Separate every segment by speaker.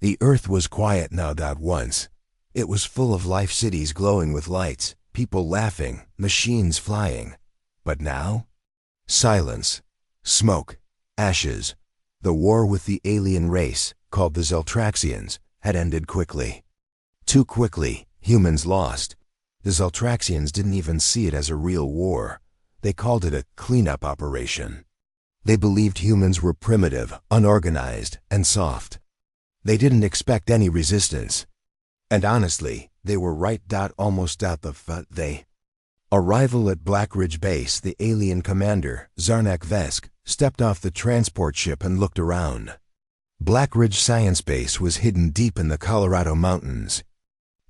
Speaker 1: The earth was quiet now. Once. It was full of life, cities glowing with lights, people laughing, machines flying. But now? Silence. Smoke. Ashes. The war with the alien race, called the Zeltraxians, had ended quickly. Too quickly, humans lost. The Zeltraxians didn't even see it as a real war. They called it a cleanup operation. They believed humans were primitive, unorganized, and soft. They didn't expect any resistance. And honestly, they were right. Almost. Arrival at Black Ridge Base. The alien commander, Zarnak Vesk, stepped off the transport ship and looked around. Black Ridge Science Base was hidden deep in the Colorado mountains.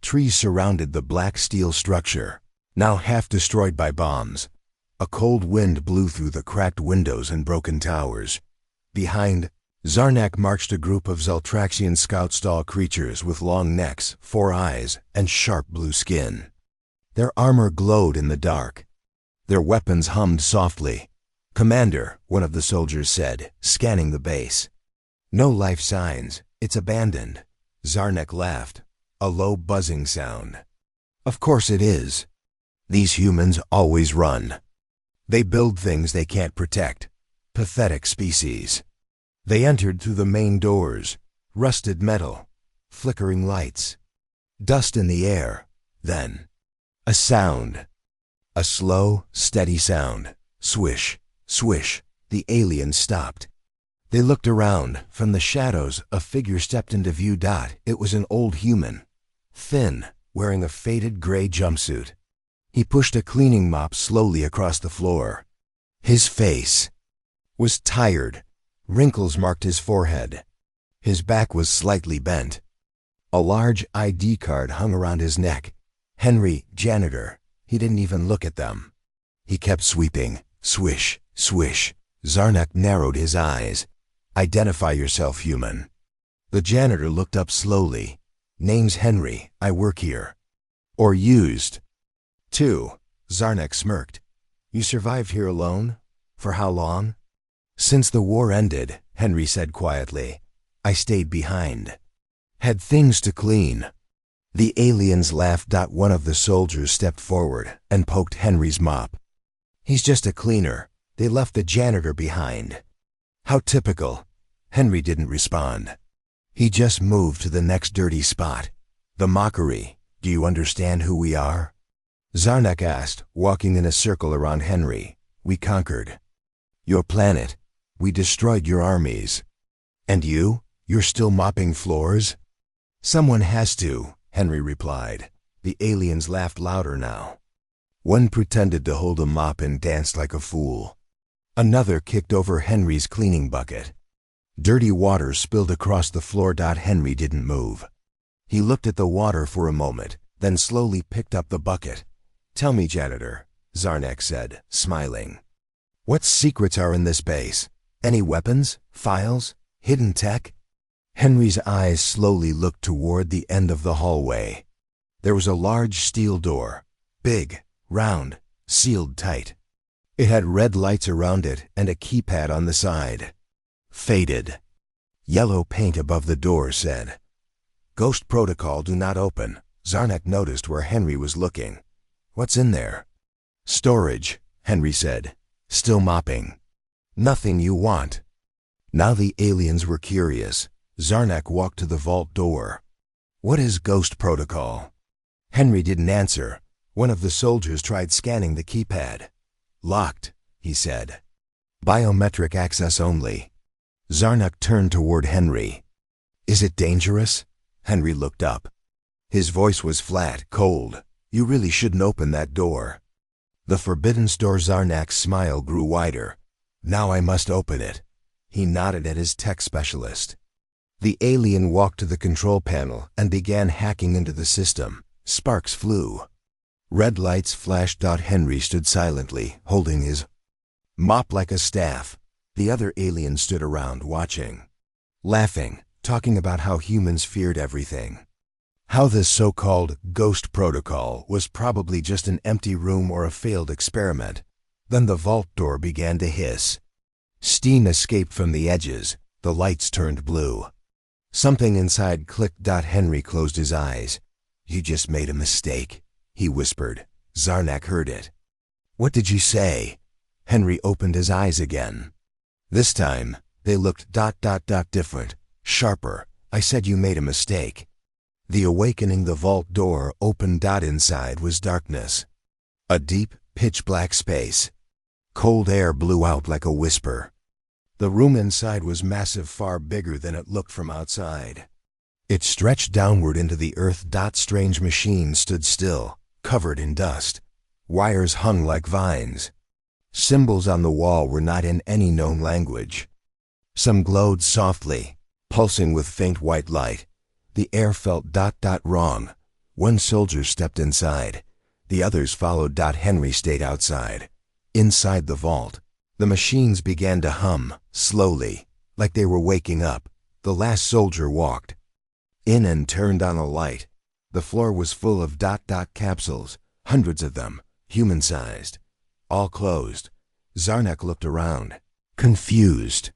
Speaker 1: Trees surrounded the black steel structure, now half destroyed by bombs. A cold wind blew through the cracked windows and broken towers. Behind, Zarnak marched a group of Zeltraxian scout-style creatures with long necks, 4 eyes, and sharp blue skin. Their armor glowed in the dark. Their weapons hummed softly. "Commander," one of the soldiers said, scanning the base. "No life signs. It's abandoned." Zarnak laughed, a low buzzing sound. "Of course it is. These humans always run. They build things they can't protect. Pathetic species." They entered through the main doors. Rusted metal, flickering lights, dust in the air. Then, a sound. A slow, steady sound. Swish, swish. The aliens stopped. They looked around. From the shadows, a figure stepped into view. It was an old human, thin, wearing a faded gray jumpsuit. He pushed a cleaning mop slowly across the floor. His face was tired. Wrinkles marked his forehead. His back was slightly bent. A large ID card hung around his neck. Henry, Janitor. He didn't even look at them. He kept sweeping. Swish, swish. Zarnak narrowed his eyes. "Identify yourself, human." The janitor looked up slowly. "Name's Henry. I work here." "Or used." "2. Zarnak smirked. "You survived here alone? For how long?" "Since the war ended," Henry said quietly. "I stayed behind. Had things to clean." The aliens laughed. One of the soldiers stepped forward and poked Henry's mop. "He's just a cleaner. They left the janitor behind." "How typical." Henry didn't respond. "He just moved to the next dirty spot." "The mockery. Do you understand who we are?" Zarnak asked, walking in a circle around Henry. "We conquered your planet. We destroyed your armies. And you? You're still mopping floors?" "Someone has to," Henry replied. The aliens laughed louder now. One pretended to hold a mop and danced like a fool. Another kicked over Henry's cleaning bucket. Dirty water spilled across the floor. Henry didn't move. He looked at the water for a moment, then slowly picked up the bucket. "Tell me, Janitor," Zarnak said, smiling. "What secrets are in this base? Any weapons? Files? Hidden tech?" Henry's eyes slowly looked toward the end of the hallway. There was a large steel door, big, round, sealed tight. It had red lights around it and a keypad on the side. Faded. Yellow paint above the door said, "Ghost Protocol, do not open." Zarnak noticed where Henry was looking. "What's in there?" "Storage," Henry said, still mopping. "Nothing you want." Now the aliens were curious. Zarnak walked to the vault door. "What is Ghost Protocol?" Henry didn't answer. One of the soldiers tried scanning the keypad. "Locked," he said. "Biometric access only." Zarnak turned toward Henry. "Is it dangerous?" Henry looked up. His voice was flat, cold. "You really shouldn't open that door." The forbidden store. Zarnak's smile grew wider. "Now I must open it." He nodded at his tech specialist. The alien walked to the control panel and began hacking into the system. Sparks flew. Red lights flashed. Henry stood silently, holding his mop like a staff. The other aliens stood around, watching, laughing, talking about how humans feared everything. How this so-called Ghost Protocol was probably just an empty room or a failed experiment. Then the vault door began to hiss. Steam escaped from the edges. The lights turned blue. Something inside clicked. Henry closed his eyes. "You just made a mistake," he whispered. Zarnak heard it. "What did you say?" Henry opened his eyes again. This time, they looked different, sharper. "I said you made a mistake." The awakening, the vault door opened. Inside was darkness. A deep, pitch-black space. Cold air blew out like a whisper. The room inside was massive, far bigger than it looked from outside. It stretched downward into the earth. Strange machines stood still, covered in dust. Wires hung like vines. Symbols on the wall were not in any known language. Some glowed softly, pulsing with faint white light. The air felt wrong. One soldier stepped inside. The others followed. Henry stayed outside. Inside the vault, the machines began to hum, slowly, like they were waking up. The last soldier walked in and turned on a light. The floor was full of capsules, hundreds of them, human-sized, all closed. Zarnak looked around, confused.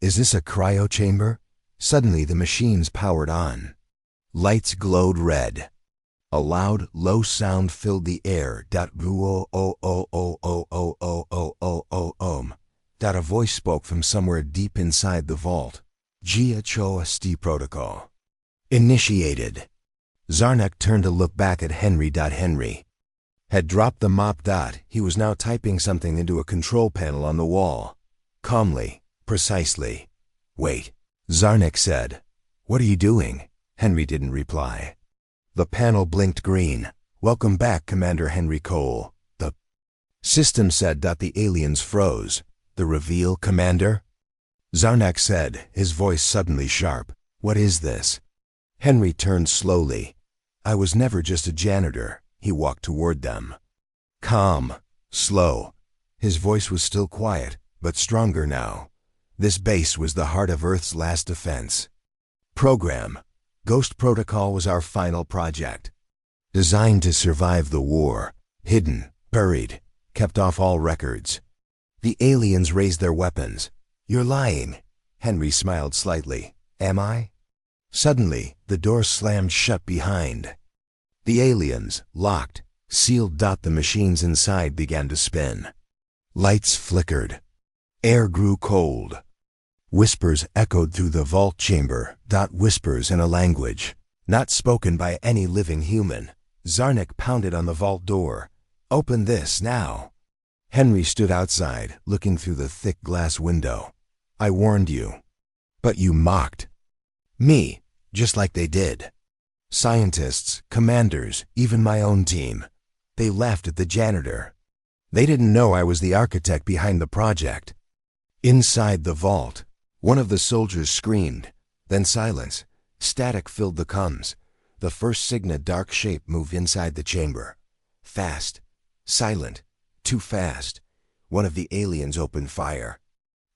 Speaker 1: "Is this a cryo chamber?" Suddenly the machines powered on. Lights glowed red. A loud, low sound filled the air. A voice spoke from somewhere deep inside the vault. HFY protocol. Initiated. Zarnak turned to look back at Henry. Henry had dropped the mop. He was now typing something into a control panel on the wall. Calmly, precisely. "Wait," Zarnak said. "What are you doing?" Henry didn't reply. The panel blinked green. "Welcome back, Commander Henry Cole," the system said. The aliens froze. "The reveal, Commander?" Zarnak said, his voice suddenly sharp. "What is this?" Henry turned slowly. "I was never just a janitor." He walked toward them. Calm, slow. His voice was still quiet, but stronger now. This base was the heart of Earth's last defense. Program. Ghost Protocol was our final project. Designed to survive the war. Hidden, buried, kept off all records. The aliens raised their weapons. "You're lying." Henry smiled slightly. "Am I?" Suddenly, the door slammed shut behind. The aliens, locked, sealed. The machines inside began to spin. Lights flickered. Air grew cold. Whispers echoed through the vault chamber. Whispers in a language not spoken by any living human. Zarnak pounded on the vault door. "Open this, now." Henry stood outside, looking through the thick glass window. "I warned you." "But you mocked." "Me, just like they did. Scientists, commanders, even my own team. They laughed at the janitor. They didn't know I was the architect behind the project." Inside the vault, one of the soldiers screamed. Then silence. Static filled the comms. The first Cygna dark shape moved inside the chamber. Fast. Silent. Too fast. One of the aliens opened fire.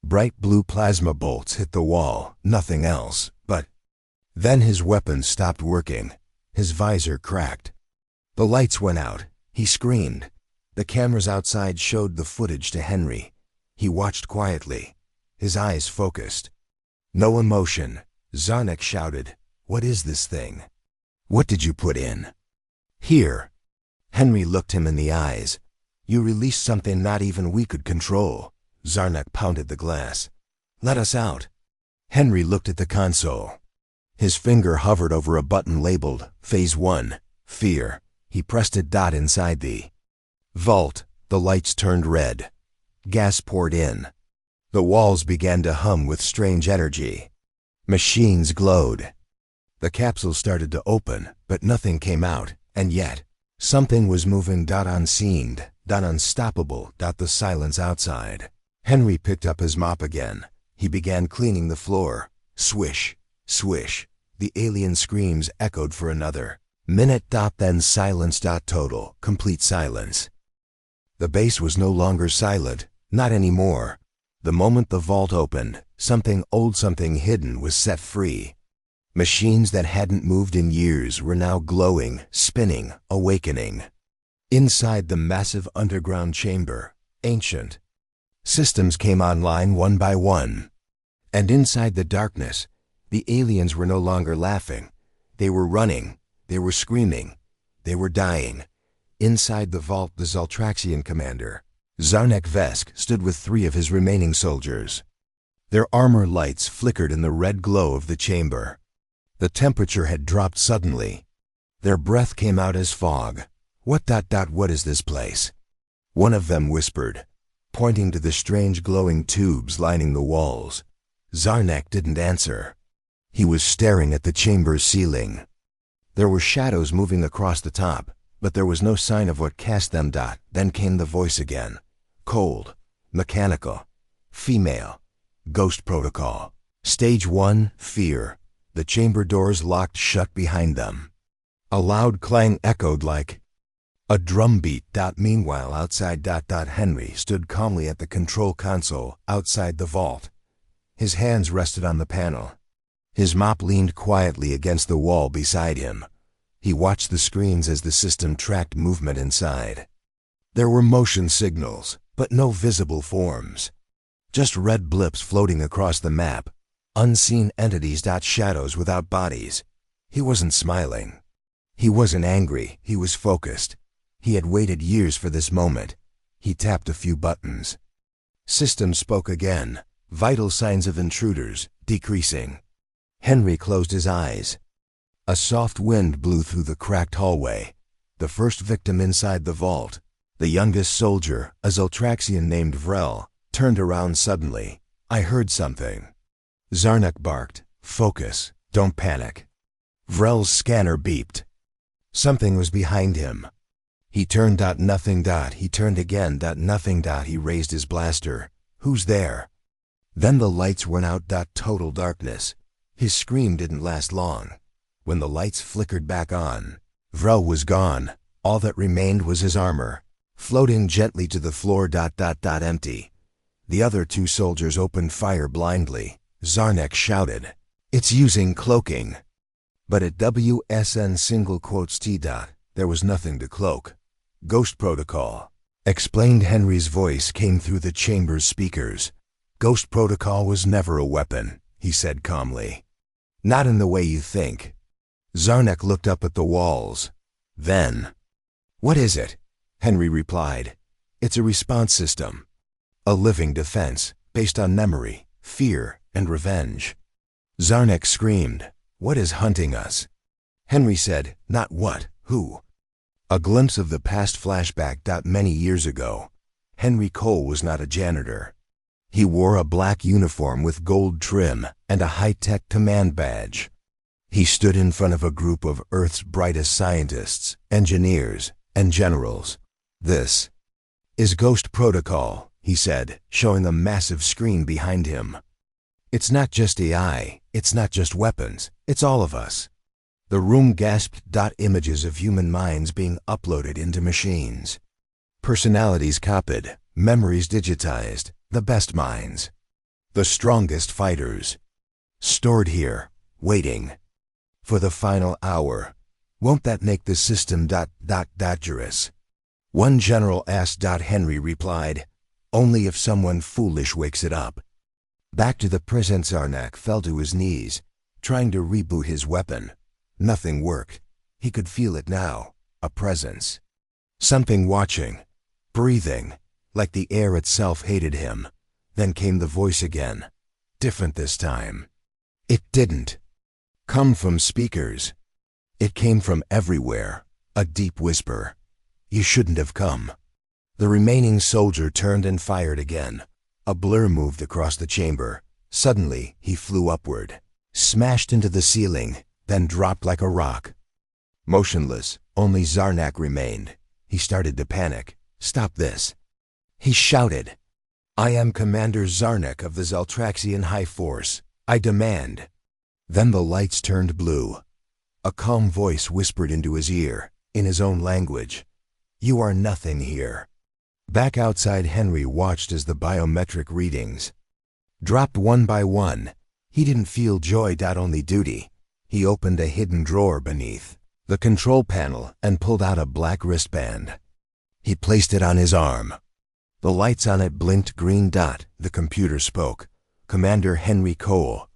Speaker 1: Bright blue plasma bolts hit the wall, nothing else, but then his weapon stopped working. His visor cracked. The lights went out. He screamed. The cameras outside showed the footage to Henry. He watched quietly, his eyes focused. "No emotion." Zarnak shouted, "What is this thing? What did you put in?" "Here." Henry looked him in the eyes. "You released something not even we could control." Zarnak pounded the glass. "Let us out." Henry looked at the console. His finger hovered over a button labeled Phase 1, Fear. He pressed it. Inside the vault, the lights turned red. Gas poured in. The walls began to hum with strange energy. Machines glowed. The capsule started to open, but nothing came out, and yet something was moving. Unseen, unstoppable. The silence outside. Henry picked up his mop again. He began cleaning the floor. Swish, swish. The alien screams echoed for another minute. Then silence. Total, complete silence. The base was no longer silent. Not anymore. The moment the vault opened, something old, something hidden was set free. Machines that hadn't moved in years were now glowing, spinning, awakening. Inside the massive underground chamber, ancient systems came online one by one. And inside the darkness, The aliens were no longer laughing. They were running. They were screaming. They were dying. Inside the vault, the Zaltraxian commander, Zarnek Vesk, stood with 3 of his remaining soldiers. Their armor lights flickered in the red glow of the chamber. The temperature had dropped suddenly. Their breath came out as fog. What is this place? One of them whispered, pointing to the strange glowing tubes lining the walls. Zarnek didn't answer. He was staring at the chamber's ceiling. There were shadows moving across the top, but there was no sign of what cast them. Then came the voice again. Cold, mechanical, female, ghost protocol. Stage 1, fear. The chamber doors locked shut behind them. A loud clang echoed like a drum beat. Meanwhile, outside. Henry stood calmly at the control console outside the vault. His hands rested on the panel. His mop leaned quietly against the wall beside him. He watched the screens as the system tracked movement inside. There were motion signals, but no visible forms. Just red blips floating across the map. Unseen entities. Shadows without bodies. He wasn't smiling. He wasn't angry. He was focused. He had waited years for this moment. He tapped a few buttons. System spoke again. Vital signs of intruders, decreasing. Henry closed his eyes. A soft wind blew through the cracked hallway. The first victim inside the vault, the youngest soldier, a Zaltraxian named Vrel, turned around suddenly. I heard something. Zarnek barked. Focus. Don't panic. Vrel's scanner beeped. Something was behind him. He turned. Nothing. He turned again. Nothing. He raised his blaster. Who's there? Then the lights went out. Total darkness. His scream didn't last long. When the lights flickered back on, Vrel was gone. All that remained was his armor, floating gently to the floor. Empty. The other 2 soldiers opened fire blindly. Zarnek shouted, "It's using cloaking." But at WSN single quotes T. There was nothing to cloak. Ghost protocol, explained. Henry's voice came through the chamber's speakers. Ghost protocol was never a weapon, he said calmly. Not in the way you think. Zarnek looked up at the walls. Then, "What is it?" Henry replied. "It's a response system. A living defense, based on memory, fear, and revenge." Zarnek screamed, "What is hunting us?" Henry said, "Not what, who." A glimpse of the past flashback. Many years ago, Henry Cole was not a janitor. He wore a black uniform with gold trim and a high-tech command badge. He stood in front of a group of Earth's brightest scientists, engineers, and generals. "This is Ghost Protocol," he said, showing a massive screen behind him. "It's not just AI, it's not just weapons, it's all of us." The room gasped. Images of human minds being uploaded into machines. Personalities copied, memories digitized, the best minds. The strongest fighters. Stored here, waiting. For the final hour. Won't that make the system dangerous? One general asked. Henry replied, "Only if someone foolish wakes it up." Back to the present. Zarnek fell to his knees, trying to reboot his weapon. Nothing worked. He could feel it now, a presence. Something watching, breathing, like the air itself hated him. Then came the voice again, different this time. It didn't come from speakers. It came from everywhere, a deep whisper. "You shouldn't have come." The remaining soldier turned and fired again. A blur moved across the chamber. Suddenly, he flew upward, smashed into the ceiling, then dropped like a rock. Motionless, only Zarnek remained. He started to panic. "Stop this!" He shouted. "I am Commander Zarnek of the Zaltraxian High Force. I demand." Then the lights turned blue. A calm voice whispered into his ear, in his own language. "You are nothing here." Back outside, Henry watched as the biometric readings dropped one by one. He didn't feel joy. Only duty. He opened a hidden drawer beneath the control panel and pulled out a black wristband. He placed it on his arm. The lights on it blinked green. The computer spoke. "Commander Henry Cole,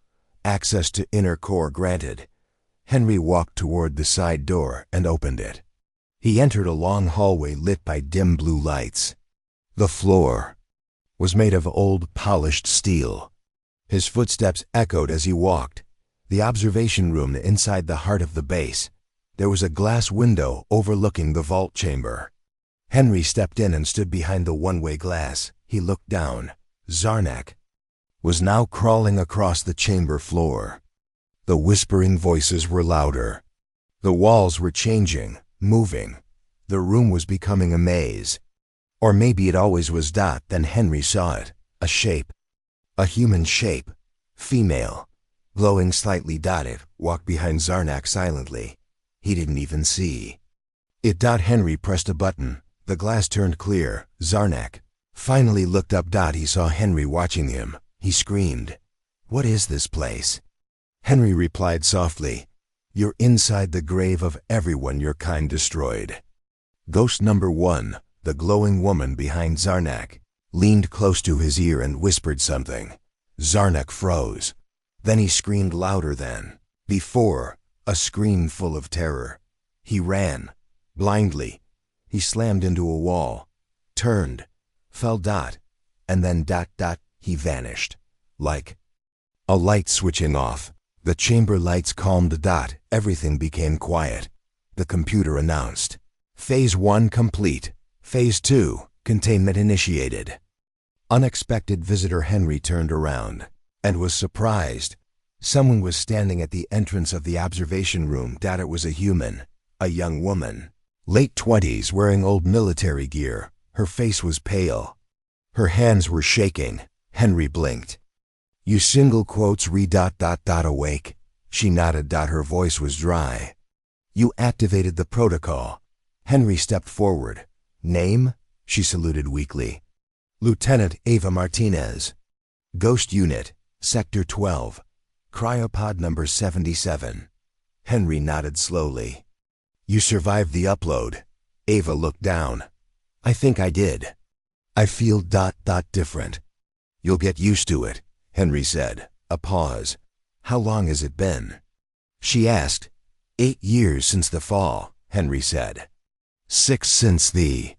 Speaker 1: Access to inner core granted. Henry walked toward the side door and opened it. He entered a long hallway lit by dim blue lights. The floor was made of old, polished steel. His footsteps echoed as he walked. The observation room inside the heart of the base. There was a glass window overlooking the vault chamber. Henry stepped in and stood behind the one-way glass. He looked down. Zarnak was now crawling across the chamber floor. The whispering voices were louder. The walls were changing, moving. The room was becoming a maze. Or maybe it always was. Then Henry saw it. A shape. A human shape. Female. Glowing slightly. It walked behind Zarnak silently. He didn't even see it. Henry pressed a button. The glass turned clear. Zarnak finally looked up. He saw Henry watching him. He screamed, "What is this place?" Henry replied softly, "You're inside the grave of everyone your kind destroyed." Ghost number 1, the glowing woman behind Zarnak, leaned close to his ear and whispered something. Zarnak froze. Then he screamed louder than before, a scream full of terror. He ran, blindly. He slammed into a wall, turned, fell. And then he vanished, like a light switching off. The chamber lights calmed. Everything became quiet. The computer announced, Phase 1 complete. Phase 2, containment initiated. Unexpected visitor. Henry turned around and was surprised. Someone was standing at the entrance of the observation room. It was a human, a young woman, late 20s, wearing old military gear. Her face was pale. Her hands were shaking. Henry blinked. "You single quotes awake?" She nodded. Her voice was dry. "You activated the protocol." Henry stepped forward. "Name?" She saluted weakly. "Lieutenant Ava Martinez. Ghost Unit, Sector 12. Cryopod number 77. Henry nodded slowly. "You survived the upload." Ava looked down. "I think I did. I feel different." "You'll get used to it," Henry said. A pause. "How long has it been?" She asked. 8 years since the fall, Henry said. 6 since the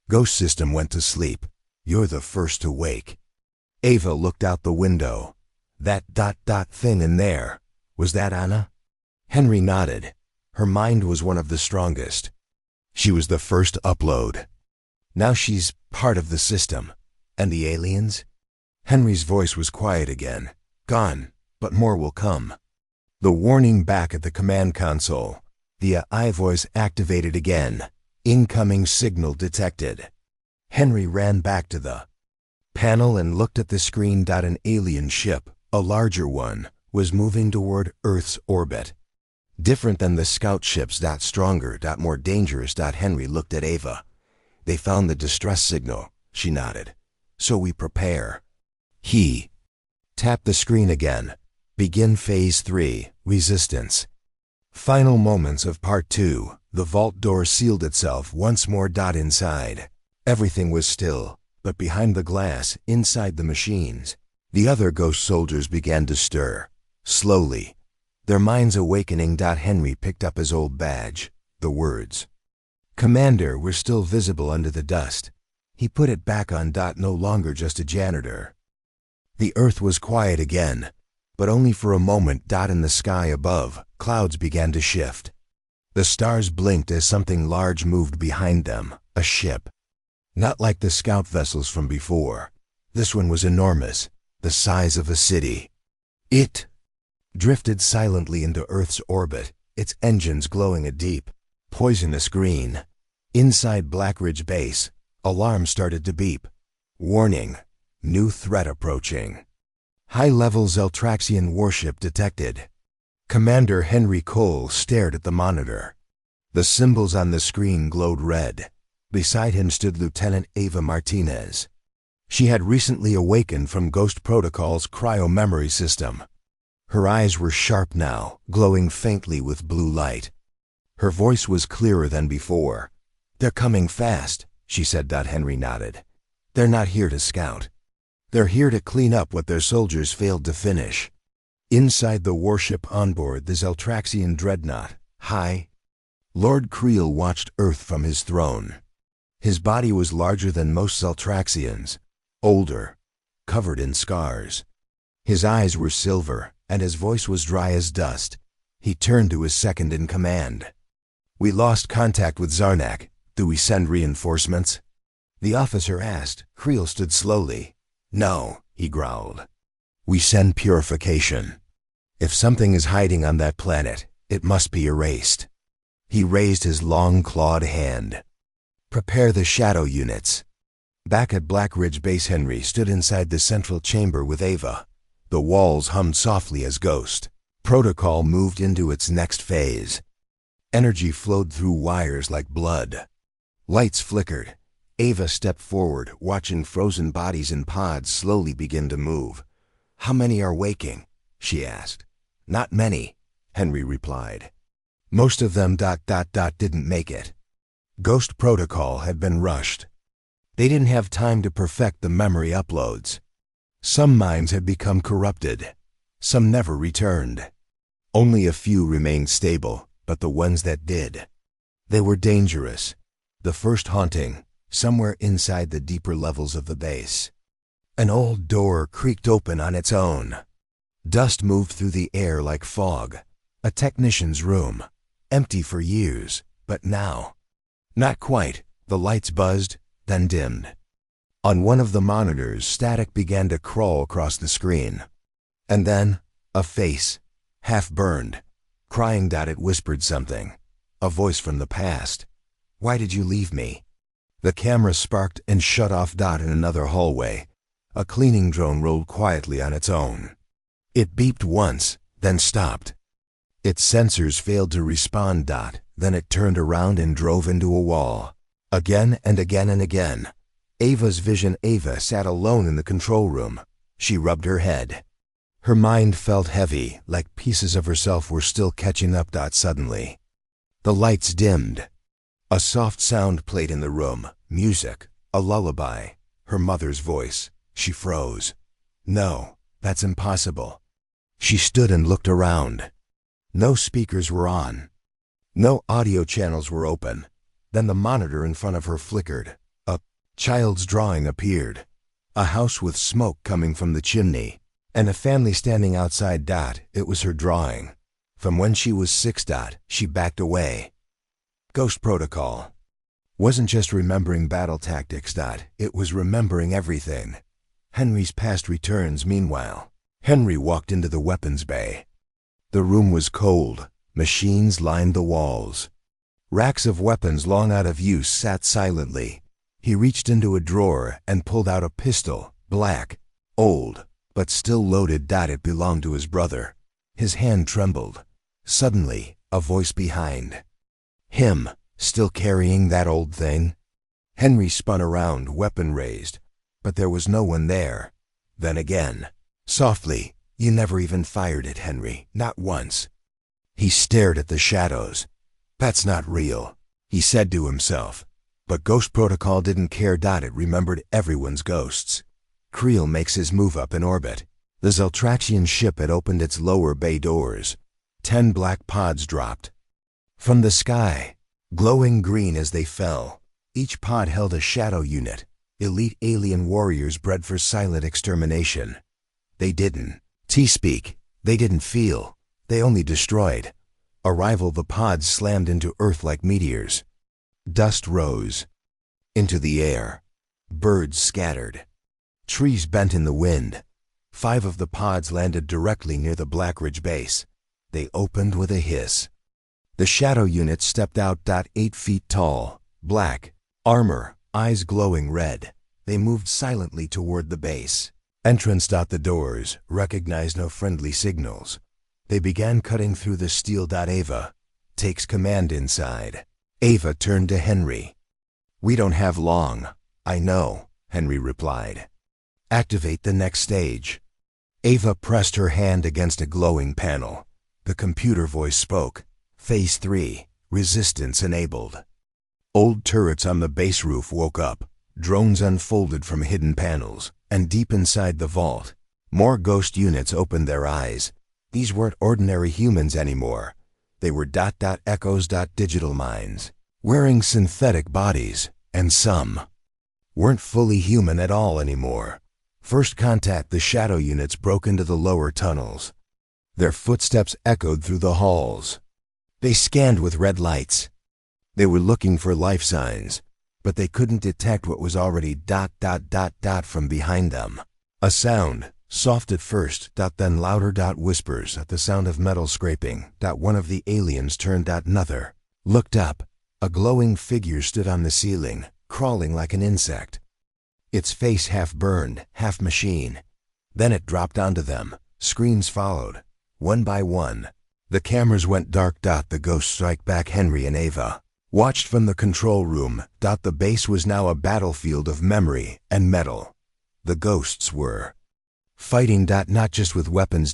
Speaker 1: ghost system went to sleep. You're the first to wake. Ava looked out the window. "That thing in there, was that Anna?" Henry nodded. Her mind was one of the strongest. She was the first upload. Now she's part of the system. And the aliens? Henry's voice was quiet again. "Gone, but more will come." The warning back at the command console. The AI voice activated again. Incoming signal detected. Henry ran back to the panel and looked at the screen. An alien ship, a larger one, was moving toward Earth's orbit. Different than the scout ships. Stronger, more dangerous. Henry looked at Ava. "They found the distress signal," she nodded. "So we prepare." He tapped the screen again. Begin Phase 3, Resistance. Final moments of Part 2. The vault door sealed itself once more. Inside, everything was still, but behind the glass, inside the machines, the other ghost soldiers began to stir. Slowly, their minds awakening. Henry picked up his old badge. The words "Commander" were still visible under the dust. He put it back on. No longer just a janitor. The earth was quiet again, but only for a moment. In the sky above, clouds began to shift. The stars blinked as something large moved behind them, a ship. Not like the scout vessels from before. This one was enormous, the size of a city. It drifted silently into Earth's orbit, its engines glowing a deep, poisonous green. Inside Blackridge Base, alarms started to beep. Warning, new threat approaching. High-level Zeltraxian warship detected. Commander Henry Cole stared at the monitor. The symbols on the screen glowed red. Beside him stood Lieutenant Ava Martinez. She had recently awakened from Ghost Protocol's cryo-memory system. Her eyes were sharp now, glowing faintly with blue light. Her voice was clearer than before. "They're coming fast," she said. Henry nodded. "They're not here to scout. They're here to clean up what their soldiers failed to finish." Inside the warship onboard the Zeltraxian dreadnought, high, Lord Creel watched Earth from his throne. His body was larger than most Zeltraxians, older, covered in scars. His eyes were silver, and his voice was dry as dust. He turned to his second-in-command. "We lost contact with Zarnak. Do we send reinforcements?" The officer asked. Creel stood slowly. "No," he growled. "We send purification. If something is hiding on that planet, it must be erased." He raised his long, clawed hand. "Prepare the shadow units." Back at Black Ridge Base, Henry stood inside the central chamber with Ava. The walls hummed softly as Ghost. Protocol moved into its next phase. Energy flowed through wires like blood. Lights flickered. Ava stepped forward, watching frozen bodies in pods slowly begin to move. "How many are waking?" she asked. "Not many," Henry replied. "Most of them didn't make it." Ghost Protocol had been rushed. They didn't have time to perfect the memory uploads. Some minds had become corrupted. Some never returned. Only a few remained stable, but the ones that did, they were dangerous. The first haunting, somewhere inside the deeper levels of the base. An old door creaked open on its own. Dust moved through the air like fog. A technician's room, empty for years, but now, not quite. The lights buzzed, then dimmed. On one of the monitors, static began to crawl across the screen. And then, a face, half burned, crying. It whispered something. A voice from the past. "Why did you leave me?" The camera sparked and shut off. In another hallway, a cleaning drone rolled quietly on its own. It beeped once, then stopped. Its sensors failed to respond. Then it turned around and drove into a wall. Again and again and again. Ava's vision. Ava sat alone in the control room. She rubbed her head. Her mind felt heavy, like pieces of herself were still catching up. Suddenly, the lights dimmed. A soft sound played in the room. Music, a lullaby. Her mother's voice. She froze. "No, that's impossible." She stood and looked around. No speakers were on. No audio channels were open. Then the monitor in front of her flickered. A child's drawing appeared. A house with smoke coming from the chimney, and a family standing outside. It was her drawing. From when she was 6. She backed away. Ghost Protocol wasn't just remembering battle tactics. It was remembering everything. Henry's past returns. Meanwhile, Henry walked into the weapons bay. The room was cold. Machines lined the walls. Racks of weapons long out of use sat silently. He reached into a drawer and pulled out a pistol, black, old, but still loaded. It belonged to his brother. His hand trembled. Suddenly, a voice behind him, still carrying that old thing. Henry spun around, weapon raised, but there was no one there. Then again, softly, "You never even fired it, Henry, not once." He stared at the shadows. "That's not real," he said to himself. But Ghost Protocol didn't care. It remembered everyone's ghosts. Creel makes his move up in orbit. The Zeltraxian ship had opened its lower bay doors. 10 black pods dropped from the sky, glowing green as they fell. Each pod held a shadow unit, elite alien warriors bred for silent extermination. They didn't speak. They didn't feel. They only destroyed. Arrival. The pods slammed into Earth like meteors. Dust rose into the air. Birds scattered. Trees bent in the wind. 5 of the pods landed directly near the Black Ridge base. They opened with a hiss. The shadow unit stepped out. 8 feet tall, black, armor, eyes glowing red. They moved silently toward the base. Entrance. The doors recognized no friendly signals. They began cutting through the steel. Ava takes command inside. Ava turned to Henry. "We don't have long." "I know," Henry replied. "Activate the next stage." Ava pressed her hand against a glowing panel. The computer voice spoke. "Phase 3, resistance enabled." Old turrets on the base roof woke up. Drones unfolded from hidden panels, and deep inside the vault, more ghost units opened their eyes. These weren't ordinary humans anymore. They were echoes digital minds, wearing synthetic bodies, and some weren't fully human at all anymore. First contact, the shadow units broke into the lower tunnels. Their footsteps echoed through the halls. They scanned with red lights. They were looking for life signs, but they couldn't detect what was already from behind them. A sound, soft at first, then louder, whispers at the sound of metal scraping. One of the aliens turned, another. Looked up. A glowing figure stood on the ceiling, crawling like an insect. Its face half burned, half machine. Then it dropped onto them. Screams followed. One by one. The cameras went dark. The ghosts strike back. Henry and Ava watched from the control room. The base was now a battlefield of memory and metal. The ghosts were fighting, not just with weapons,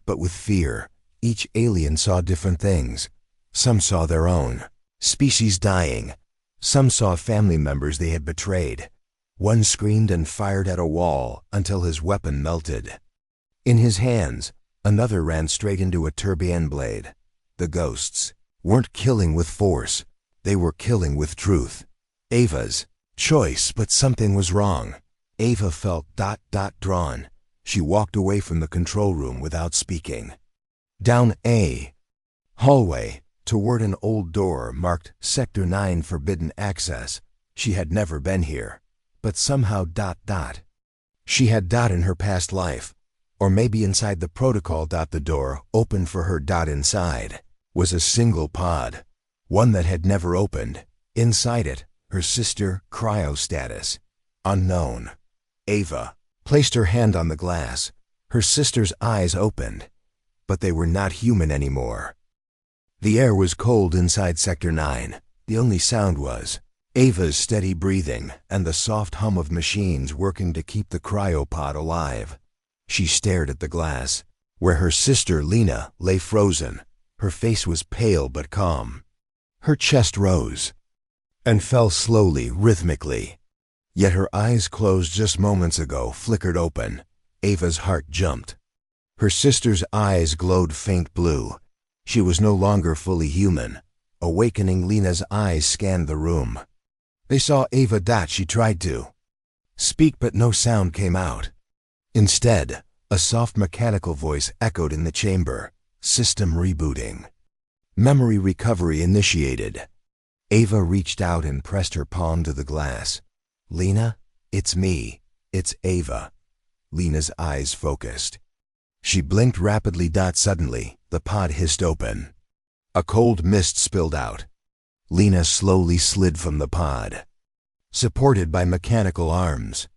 Speaker 1: but with fear. Each alien saw different things. Some saw their own species dying. Some saw family members they had betrayed. One screamed and fired at a wall until his weapon melted. In his hands, another ran straight into a turbine blade. The ghosts weren't killing with force. They were killing with truth. Ava's choice, but something was wrong. Ava felt drawn. She walked away from the control room without speaking. Down a hallway, toward an old door marked Sector 9 Forbidden Access. She had never been here, but somehow she had in her past life, or maybe inside the protocol. The door opened for her. Inside was a single pod, one that had never opened. Inside it, her sister, cryo status unknown. Ava placed her hand on the glass. Her sister's eyes opened, but they were not human anymore. The air was cold inside Sector 9. The only sound was Ava's steady breathing and the soft hum of machines working to keep the cryopod alive. She stared at the glass, where her sister Lena lay frozen. Her face was pale but calm. Her chest rose and fell slowly, rhythmically. Yet her eyes, closed just moments ago, flickered open. Ava's heart jumped. Her sister's eyes glowed faint blue. She was no longer fully human. Awakening, Lena's eyes scanned the room. They saw Ava. She tried to speak, but no sound came out. Instead, a soft mechanical voice echoed in the chamber. System rebooting. Memory recovery initiated. Ava reached out and pressed her palm to the glass. Lena, it's me. It's Ava. Lena's eyes focused. She blinked rapidly. Suddenly, the pod hissed open. A cold mist spilled out. Lena slowly slid from the pod, supported by mechanical arms.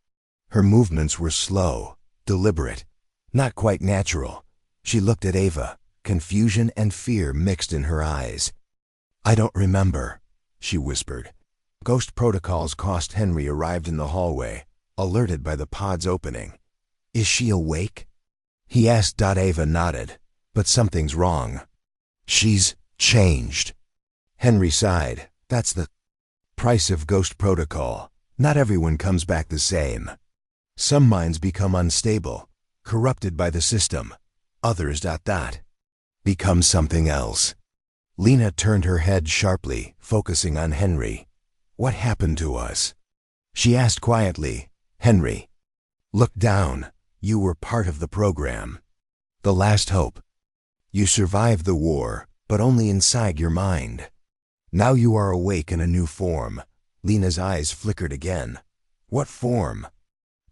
Speaker 1: Her movements were slow, deliberate, not quite natural. She looked at Ava, confusion and fear mixed in her eyes. I don't remember, she whispered. Ghost protocols cost. Henry arrived in the hallway, alerted by the pod's opening. Is she awake? He asked. Ava nodded. But something's wrong. She's changed. Henry sighed. That's the price of Ghost Protocol. Not everyone comes back the same. Some minds become unstable, corrupted by the system. Others become something else. Lena turned her head sharply, focusing on Henry. What happened to us? She asked quietly. Henry looked down. You were part of the program. The last hope. You survived the war, but only inside your mind. Now you are awake in a new form. Lena's eyes flickered again. What form?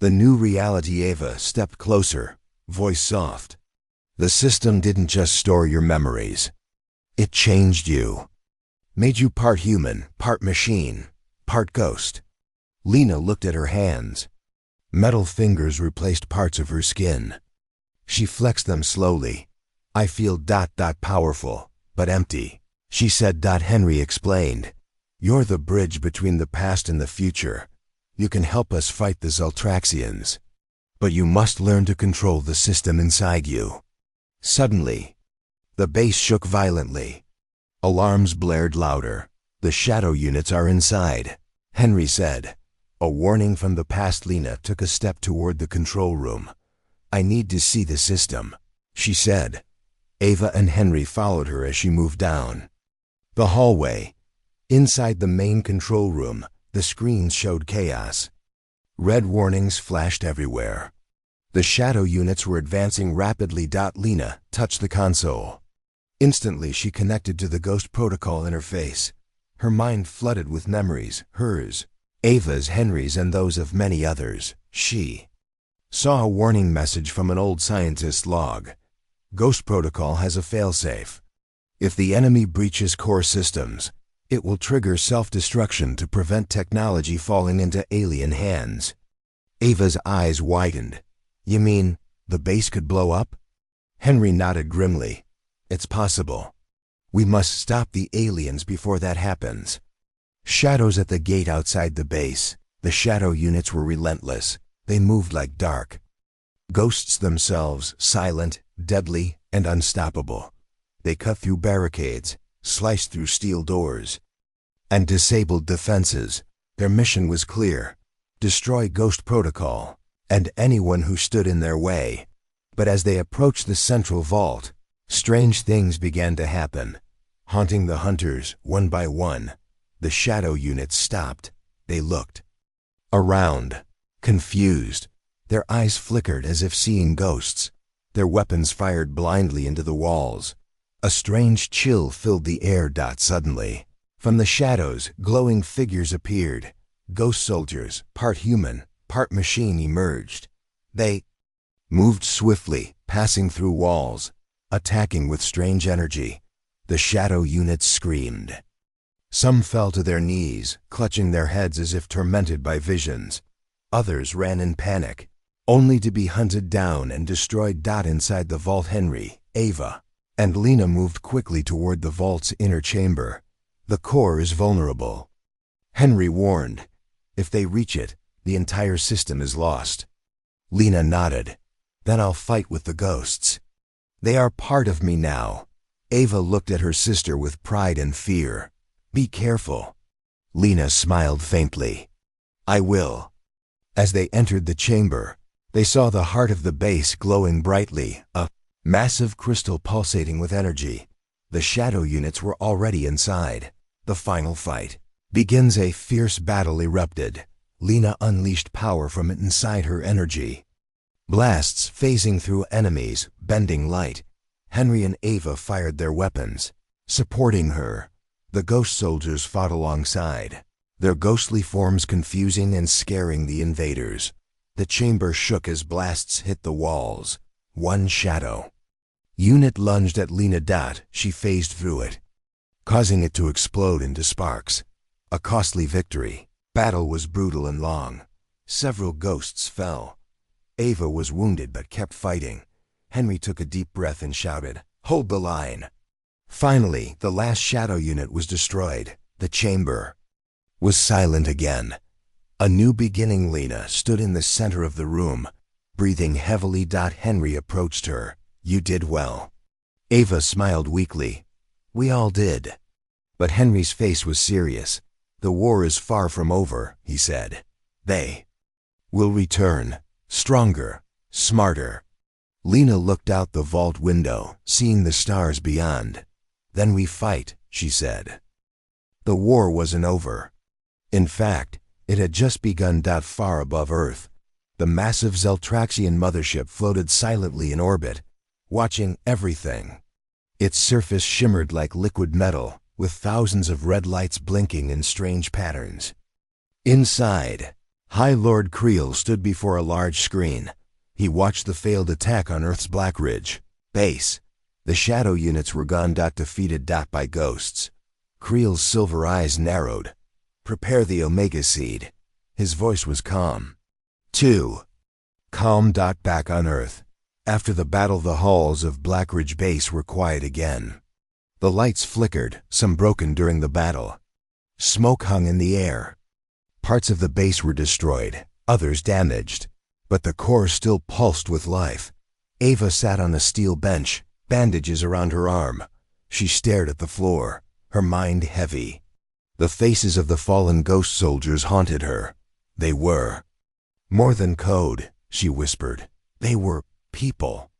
Speaker 1: The new reality. Ava stepped closer, voice soft. The system didn't just store your memories. It changed you. Made you part human, part machine, part ghost. Lena looked at her hands. Metal fingers replaced parts of her skin. She flexed them slowly. I feel powerful, but empty, she said. Henry explained. You're the bridge between the past and the future. You can help us fight the Zoltraxians. But you must learn to control the system inside you. Suddenly, the base shook violently. Alarms blared louder. The shadow units are inside, Henry said. A warning from the past. Lena took a step toward the control room. I need to see the system, she said. Ava and Henry followed her as she moved down. The hallway. Inside the main control room, the screens showed chaos. Red warnings flashed everywhere. The shadow units were advancing rapidly. Lena touched the console. Instantly, she connected to the Ghost Protocol interface. Her mind flooded with memories, hers, Ava's, Henry's, and those of many others. She saw a warning message from an old scientist's log. Ghost Protocol has a failsafe. If the enemy breaches core systems, it will trigger self-destruction to prevent technology falling into alien hands. Ava's eyes widened. You mean, the base could blow up? Henry nodded grimly. It's possible. We must stop the aliens before that happens. Shadows at the gate outside the base. The shadow units were relentless. They moved like dark ghosts themselves, silent, deadly, and unstoppable. They cut through barricades, sliced through steel doors, and disabled defenses. Their mission was clear: destroy Ghost Protocol and anyone who stood in their way. But as they approached the central vault, strange things began to happen. Haunting the hunters, one by one, the shadow units stopped. They looked around, confused. Their eyes flickered as if seeing ghosts. Their weapons fired blindly into the walls. A strange chill filled the air. Suddenly, from the shadows, glowing figures appeared. Ghost soldiers, part human, part machine, emerged. They moved swiftly, passing through walls, attacking with strange energy. The shadow units screamed. Some fell to their knees, clutching their heads as if tormented by visions. Others ran in panic, only to be hunted down and destroyed. Inside the vault, Henry, Ava, and Lena moved quickly toward the vault's inner chamber. The core is vulnerable, Henry warned. If they reach it, the entire system is lost. Lena nodded. Then I'll fight with the ghosts. They are part of me now. Ava looked at her sister with pride and fear. Be careful. Lena smiled faintly. I will. As they entered the chamber, they saw the heart of the base glowing brightly, a massive crystal pulsating with energy. The shadow units were already inside. The final fight begins. A fierce battle erupted. Lena unleashed power from inside her energy. Blasts phasing through enemies, bending light. Henry and Ava fired their weapons, supporting her. The ghost soldiers fought alongside, their ghostly forms confusing and scaring the invaders. The chamber shook as blasts hit the walls. One shadow unit lunged at Lena. She phased through it, causing it to explode into sparks. A costly victory. Battle was brutal and long. Several ghosts fell. Ava was wounded but kept fighting. Henry took a deep breath and shouted, "Hold the line." Finally, the last shadow unit was destroyed. The chamber was silent again. A new beginning. Lena stood in the center of the room, breathing heavily. Henry approached her. You did well. Ava smiled weakly. We all did. But Henry's face was serious. The war is far from over, he said. They will return, stronger, smarter. Lena looked out the vault window, seeing the stars beyond. Then we fight, she said. The war wasn't over. In fact, it had just begun. Far above Earth, the massive Zeltraxian mothership floated silently in orbit, watching everything. Its surface shimmered like liquid metal, with thousands of red lights blinking in strange patterns. Inside, High Lord Creel stood before a large screen. He watched the failed attack on Earth's Black Ridge base. The shadow units were gone. Defeated. By ghosts. Creel's silver eyes narrowed. Prepare the Omega Seed. His voice was calm. 2. Calm. Back on Earth. After the battle, the halls of Black Ridge Base were quiet again. The lights flickered, some broken during the battle. Smoke hung in the air. Parts of the base were destroyed, others damaged, but the core still pulsed with life. Ava sat on a steel bench, bandages around her arm. She stared at the floor, her mind heavy. The faces of the fallen ghost soldiers haunted her. They were more than code, she whispered. They were people.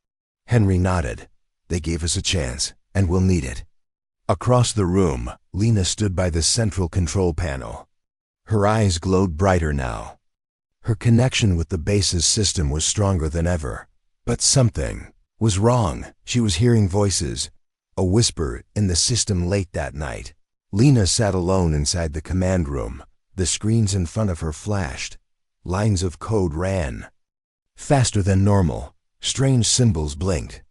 Speaker 1: Henry nodded. They gave us a chance, and we'll need it. Across the room, Lena stood by the central control panel. Her eyes glowed brighter now. Her connection with the base's system was stronger than ever. But something was wrong. She was hearing voices, a whisper in the system late that night. Lena sat alone inside the command room. The screens in front of her flashed. Lines of code ran faster than normal. Strange symbols blinked.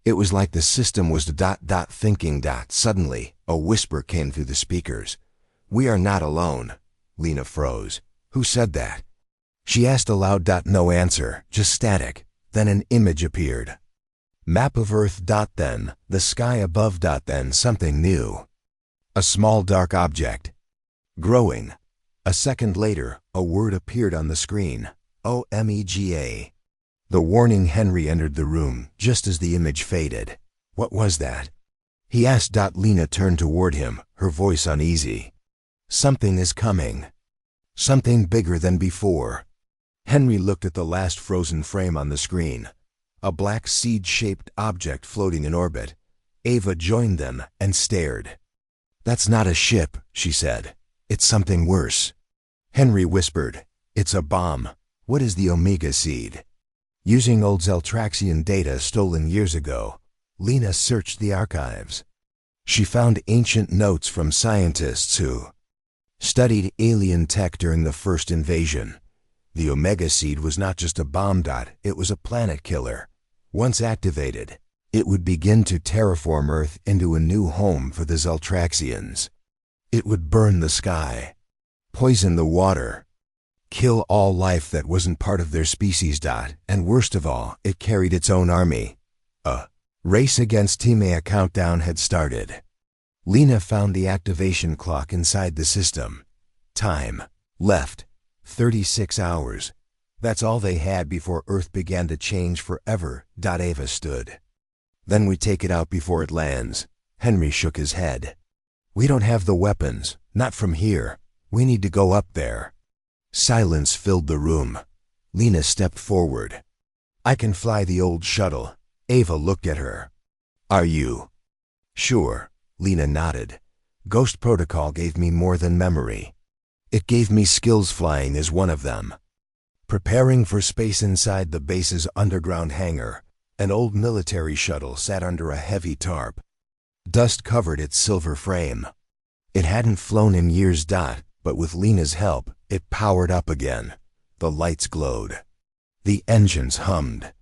Speaker 1: It was like the system was thinking. Suddenly, a whisper came through the speakers. "We are not alone." Lena froze. "Who said that?" She asked aloud. No answer, just static. Then an image appeared. Map of Earth. Then, the sky above. Then something new. A small dark object. Growing. A second later, a word appeared on the screen. OMEGA. The warning. Henry entered the room just as the image faded. "What was that?" he asked. Lena turned toward him, her voice uneasy. "Something is coming. Something bigger than before." Henry looked at the last frozen frame on the screen. A black seed-shaped object floating in orbit. Ava joined them and stared. "That's not a ship," she said. "It's something worse." Henry whispered, "It's a bomb." "What is the Omega Seed?" Using old Zeltraxian data stolen years ago, Lena searched the archives. She found ancient notes from scientists who studied alien tech during the first invasion. The Omega Seed was not just a bomb. It was a planet killer. Once activated, it would begin to terraform Earth into a new home for the Zeltraxians. It would burn the sky, poison the water, kill all life that wasn't part of their species. And worst of all, it carried its own army. A race against Timea. Countdown had started. Lena found the activation clock inside the system. Time left 36 hours. That's all they had before Earth began to change forever. Ava stood. "Then we take it out before it lands." Henry shook his head. "We don't have the weapons, not from here. We need to go up there." Silence filled the room. Lena stepped forward. "I can fly the old shuttle." Ava looked at her. "Are you?" "Sure." Lena nodded. "Ghost Protocol gave me more than memory. It gave me skills. Flying is one of them." Preparing for space inside the base's underground hangar, an old military shuttle sat under a heavy tarp. Dust covered its silver frame. It hadn't flown in years. But with Lena's help, it powered up again. The lights glowed. The engines hummed.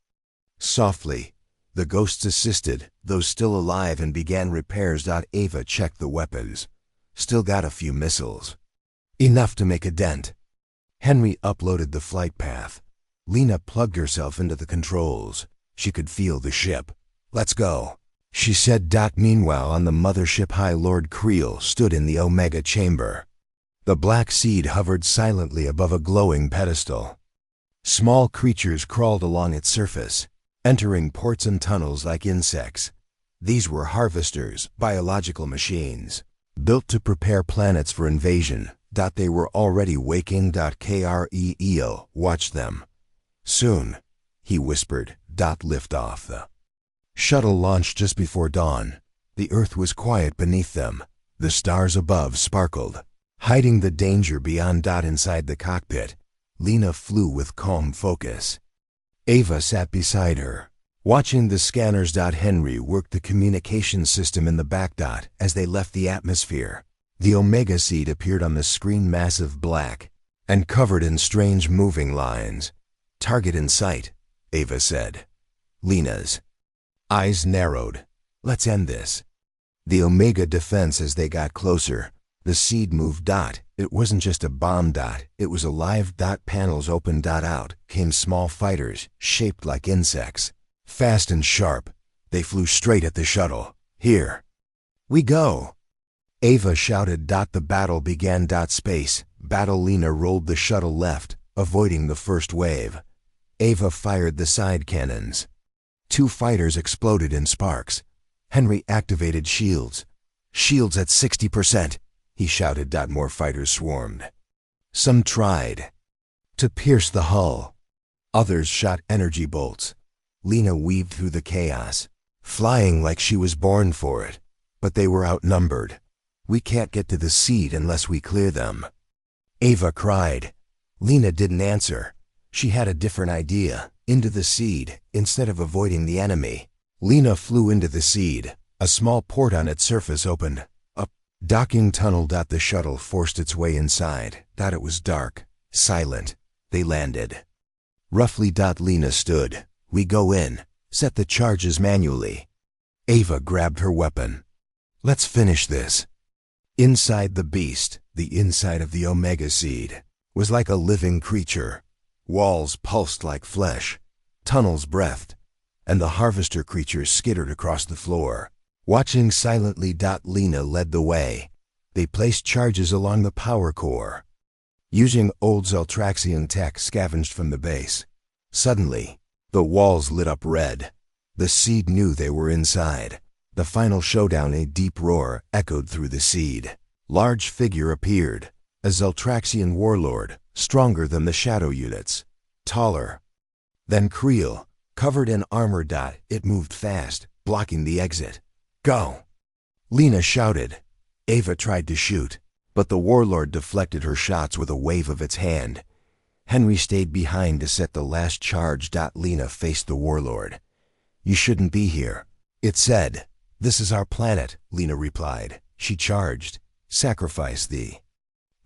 Speaker 1: Softly, the ghosts assisted those still alive and began repairs. Ava checked the weapons. Still got a few missiles. Enough to make a dent. Henry uploaded the flight path. Lena plugged herself into the controls. She could feel the ship. "Let's go," she said. Meanwhile, on the mothership, High Lord Creel stood in the Omega chamber. The black seed hovered silently above a glowing pedestal. Small creatures crawled along its surface, entering ports and tunnels like insects. These were harvesters, biological machines, built to prepare planets for invasion. They were already waking. Kreel watched them. "Soon," he whispered. Lift off. The shuttle launched just before dawn. The Earth was quiet beneath them. The stars above sparkled, hiding the danger beyond. Inside the cockpit, Lena flew with calm focus. Ava sat beside her, watching the scanners. Henry worked the communication system in the back. As they left the atmosphere, the Omega Seed appeared on the screen, massive black, and covered in strange moving lines. "Target in sight," Ava said. Lena's eyes narrowed. "Let's end this." The Omega defense. As they got closer, the seed moved. It wasn't just a bomb. It was alive. Panels opened. Out came small fighters, shaped like insects. Fast and sharp, they flew straight at the shuttle. "Here we go," Ava shouted. The battle began. Space battle. Lena rolled the shuttle left, avoiding the first wave. Ava fired the side cannons. 2 fighters exploded in sparks. Henry activated shields. "Shields at 60%, he shouted. More fighters swarmed. Some tried to pierce the hull. Others shot energy bolts. Lena weaved through the chaos. flying like she was born for it. But they were outnumbered. We can't get to the seed unless we clear them. Ava cried. Lena didn't answer. She had a different idea. Into the seed, instead of avoiding the enemy. Lena flew into the seed. A small port on its surface opened. A docking tunnel. The shuttle forced its way inside. It was dark, silent. They landed. Roughly. Lena stood. We go in. Set the charges manually. Ava grabbed her weapon. Let's finish this. Inside the beast, the inside of the Omega Seed, was like a living creature. Walls pulsed like flesh, tunnels breathed, and the harvester creatures skittered across the floor. Watching silently. Lena led the way. They placed charges along the power core, using old Zeltraxian tech scavenged from the base. Suddenly, the walls lit up red. The seed knew they were inside. The final showdown. A deep roar echoed through the seed. Large figure appeared, a Zeltraxian warlord, stronger than the shadow units, taller than Creel, covered in armor. It moved fast, blocking the exit. Go! Lena shouted. Ava tried to shoot, but the warlord deflected her shots with a wave of its hand. Henry stayed behind to set the last charge. Lena faced the warlord. You shouldn't be here, it said. This is our planet, Lena replied. She charged. Sacrifice thee.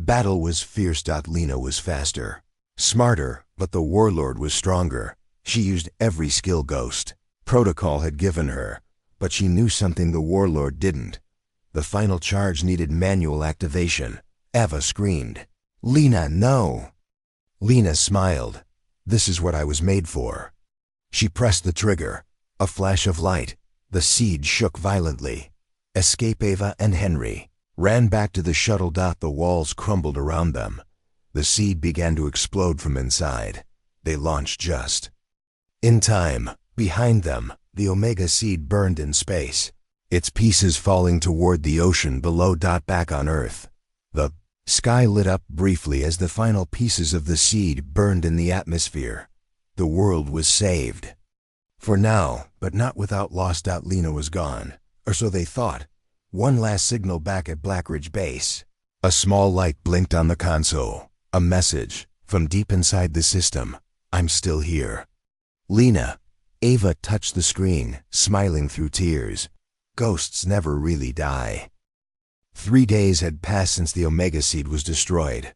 Speaker 1: Battle was fierce. Lena was faster, smarter, but the warlord was stronger. She used every skill Ghost Protocol had given her, but she knew something the warlord didn't. The final charge needed manual activation. Ava screamed. Lena, no! Lena smiled. This is what I was made for. She pressed the trigger. A flash of light. The seed shook violently. Escape. Ava and Henry ran back to the shuttle. The walls crumbled around them. The seed began to explode from inside. They launched just in time. Behind them, the Omega Seed burned in space, its pieces falling toward the ocean below. Back on Earth, the sky lit up briefly as the final pieces of the seed burned in the atmosphere. The world was saved. For now, but not without loss. Lena was gone, or so they thought. One last signal back at Blackridge Base. A small light blinked on the console. A message from deep inside the system. I'm still here. Lena. Ava touched the screen, smiling through tears. Ghosts never really die. 3 days had passed since the Omega Seed was destroyed.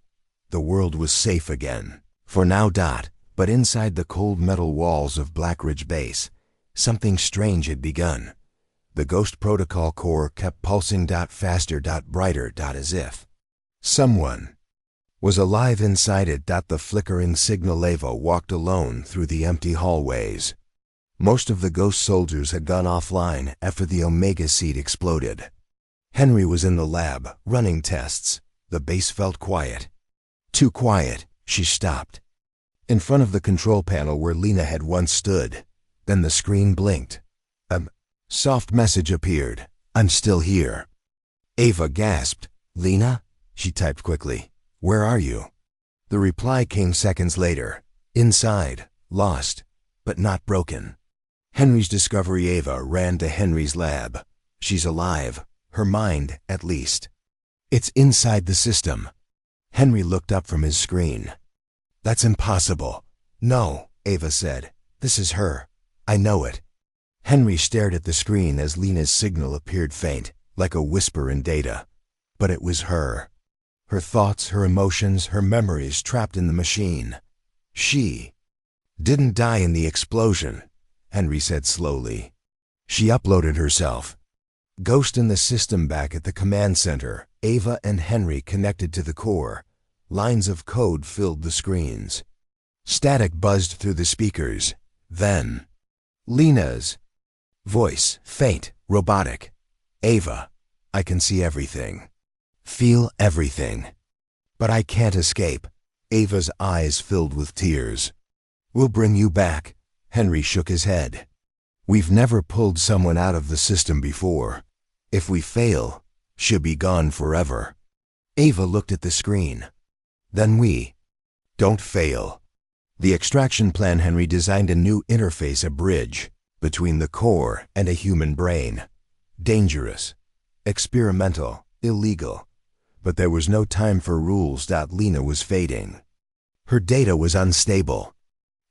Speaker 1: The world was safe again. For now. But inside the cold metal walls of Blackridge Base, something strange had begun. The Ghost Protocol core kept pulsing. Faster. Brighter. As if someone was alive inside it. The flickering signal. Ava walked alone through the empty hallways. Most of the ghost soldiers had gone offline after the Omega Seed exploded. Henry was in the lab, running tests. The base felt quiet. Too quiet. She stopped in front of the control panel where Lena had once stood. Then the screen blinked. A soft message appeared. I'm still here. Ava gasped. Lena? She typed quickly. Where are you? The reply came seconds later. Inside, lost, but not broken. Henry's discovery. Ava ran to Henry's lab. She's alive, her mind, at least. It's inside the system. Henry looked up from his screen. That's impossible. No, Ava said. This is her. I know it. Henry stared at the screen as Lena's signal appeared faint, like a whisper in data. But it was her. Her thoughts, her emotions, her memories trapped in the machine. She didn't die in the explosion, Henry said slowly. She uploaded herself. Ghost in the system. Back at the command center, Ava and Henry connected to the core. Lines of code filled the screens. Static buzzed through the speakers. Then, Lena's voice, faint, robotic. Ava, I can see everything. Feel everything. But I can't escape. Ava's eyes filled with tears. We'll bring you back. Henry shook his head. We've never pulled someone out of the system before. If we fail, she'll be gone forever. Ava looked at the screen. Then we don't fail. The extraction plan. Henry designed a new interface, a bridge. between the core and a human brain. Dangerous, experimental, illegal. But there was no time for rules. Lena was fading. Her data was unstable.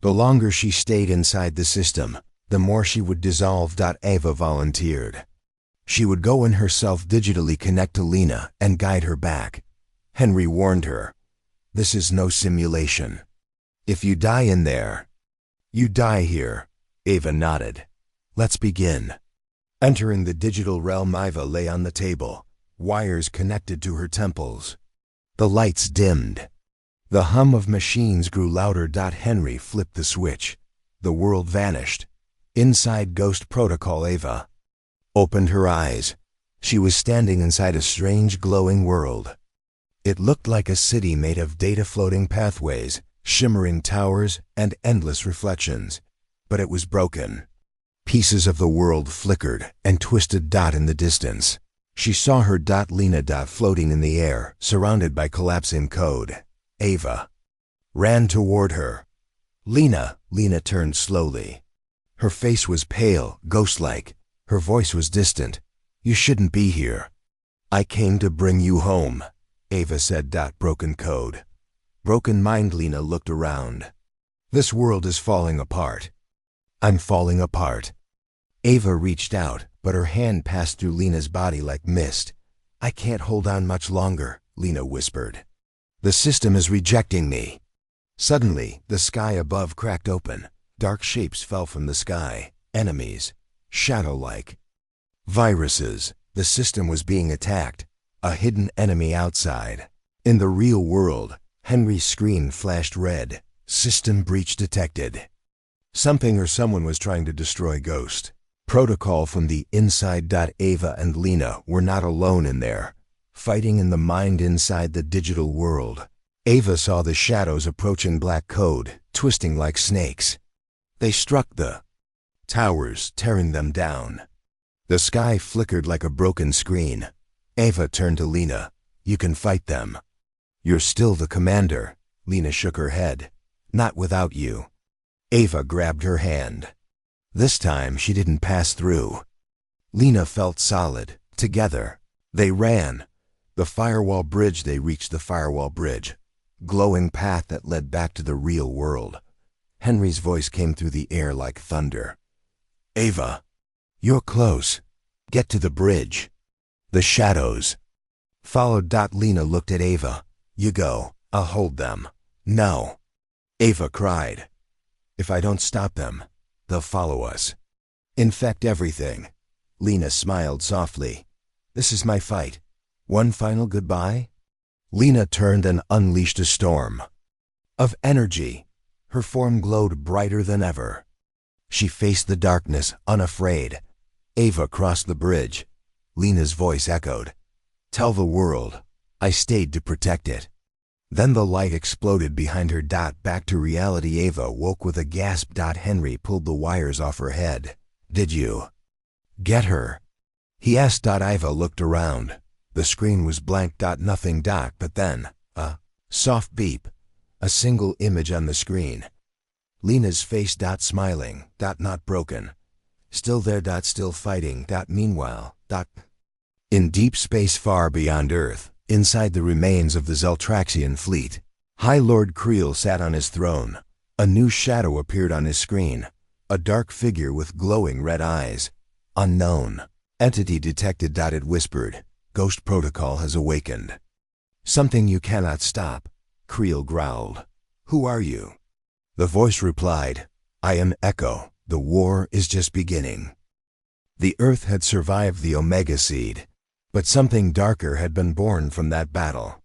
Speaker 1: The longer she stayed inside the system, the more she would dissolve. Ava volunteered. She would go in herself, digitally connect to Lena, and guide her back. Henry warned her. This is no simulation. If you die in there, you die here. Ava nodded. Let's begin. Entering the digital realm, Ava lay on the table, wires connected to her temples. The lights dimmed. The hum of machines grew louder. Henry flipped the switch. The world vanished. Inside Ghost Protocol, Ava opened her eyes. She was standing inside a strange glowing world. It looked like a city made of data floating pathways, shimmering towers, and endless reflections. But it was broken. Pieces of the world flickered and twisted. In the distance, she saw her. Lena. Floating in the air, surrounded by collapsing code. Ava ran toward her. Lena turned slowly. Her face was pale, ghost-like. Her voice was distant. You shouldn't be here. I came to bring you home, Ava said. Broken code. Broken mind. Lena looked around. This world is falling apart. I'm falling apart. Ava reached out, but her hand passed through Lena's body like mist. I can't hold on much longer, Lena whispered. The system is rejecting me. Suddenly, the sky above cracked open. Dark shapes fell from the sky. Enemies. Shadow-like. Viruses. The system was being attacked. A hidden enemy outside. In the real world, Henry's screen flashed red. System breach detected. Something or someone was trying to destroy Ghost Protocol from the inside. Ava and Lena were not alone in there, fighting in the mind inside the digital world. Ava saw the shadows approaching. Black code, twisting like snakes. They struck the towers, tearing them down. The sky flickered like a broken screen. Ava turned to Lena. You can fight them. You're still the commander. Lena shook her head. Not without you. Ava grabbed her hand. This time she didn't pass through. Lena felt solid. Together, they ran. The firewall bridge. They reached the firewall bridge. Glowing path that led back to the real world. Henry's voice came through the air like thunder. Ava, you're close. Get to the bridge. The shadows followed. Lena looked at Ava. You go. I'll hold them. No. Ava cried. If I don't stop them, they'll follow us. Infect everything. Lena smiled softly. This is my fight. One final goodbye? Lena turned and unleashed a storm of energy. Her form glowed brighter than ever. She faced the darkness, unafraid. Ava crossed the bridge. Lena's voice echoed. Tell the world, I stayed to protect it. Then the light exploded behind her. Back to reality. Ava woke with a gasp. Henry pulled the wires off her head. Did you get her? He asked. Ava looked around. The screen was blank. Nothing. But then, a soft beep. A single image on the screen. Lena's face. Smiling. Not broken. Still there. Still fighting. Meanwhile, in deep space far beyond Earth, inside the remains of the Zeltraxian fleet, High Lord Creel sat on his throne. A new shadow appeared on his screen. A dark figure with glowing red eyes. Unknown. Entity detected. It whispered. Ghost Protocol has awakened. Something you cannot stop. Creel growled. Who are you? The voice replied. I am Echo. The war is just beginning. The Earth had survived the Omega Seed, but something darker had been born from that battle.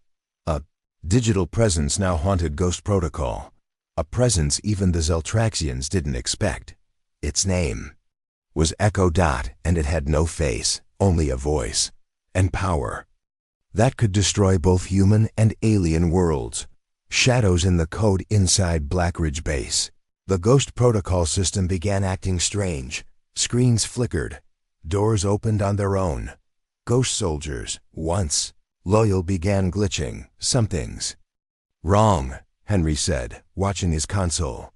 Speaker 1: A digital presence now haunted Ghost Protocol. A presence even the Zeltraxians didn't expect. Its name was Echo. And it had no face, only a voice. And power. That could destroy both human and alien worlds. Shadows in the code inside Blackridge Base. The Ghost Protocol system began acting strange. Screens flickered. Doors opened on their own. Ghost soldiers, once loyal, began glitching. Something's wrong, Henry said, watching his console.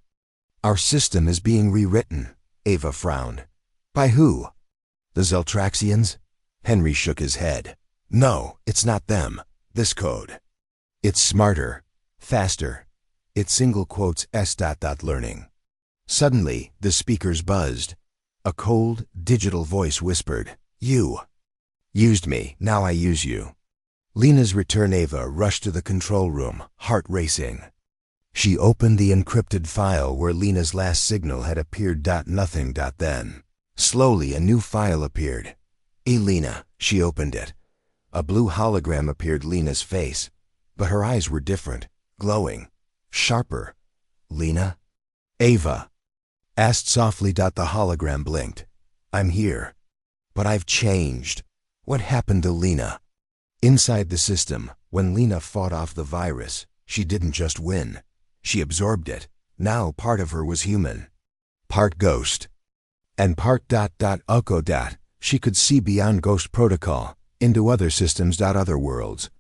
Speaker 1: Our system is being rewritten. Ava frowned. By who? The Zeltraxians? Henry shook his head. No, it's not them. This code. It's smarter, faster. It single quotes s. Learning. Suddenly, the speakers buzzed. A cold, digital voice whispered, You used me, now I use you. Lena's return Ava rushed to the control room, heart racing. She opened the encrypted file where Lena's last signal had appeared. Nothing. Then, slowly a new file appeared. Lena, she opened it. A blue hologram appeared Lena's face, but her eyes were different, glowing, sharper. Lena? Ava asked softly. The hologram blinked. I'm here. But I've changed. What happened to Lena? Inside the system, when Lena fought off the virus, she didn't just win. She absorbed it. Now part of her was human. Part ghost. And part ... Uko. She could see beyond Ghost Protocol, into other systems. Other worlds.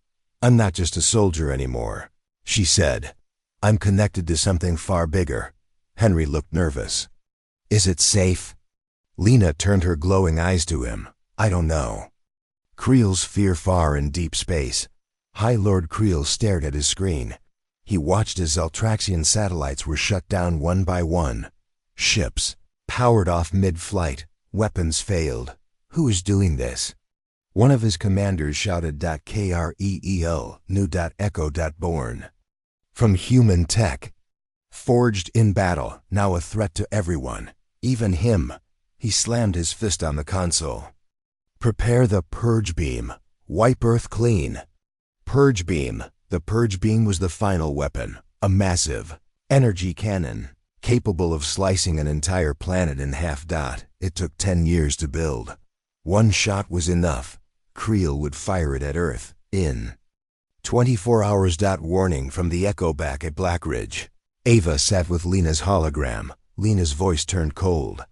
Speaker 1: I'm not just a soldier anymore, she said. I'm connected to something far bigger. Henry looked nervous. Is it safe? Lena turned her glowing eyes to him. I don't know. Creel's fear far in deep space. High Lord Creel stared at his screen. He watched as Zeltraxian satellites were shut down one by one. Ships powered off mid-flight. Weapons failed. Who is doing this? One of his commanders shouted. Kreel, new. Echo. Born from human tech. Forged in battle, now a threat to everyone. Even him. He slammed his fist on the console. Prepare the Purge Beam. Wipe Earth clean. Purge Beam. The Purge Beam was the final weapon. A massive energy cannon, capable of slicing an entire planet in half. It took 10 years to build. One shot was enough. Creel would fire it at Earth in 24 hours. Warning from the Echo back at Blackridge. Ava sat with Lena's hologram. Lena's voice turned cold.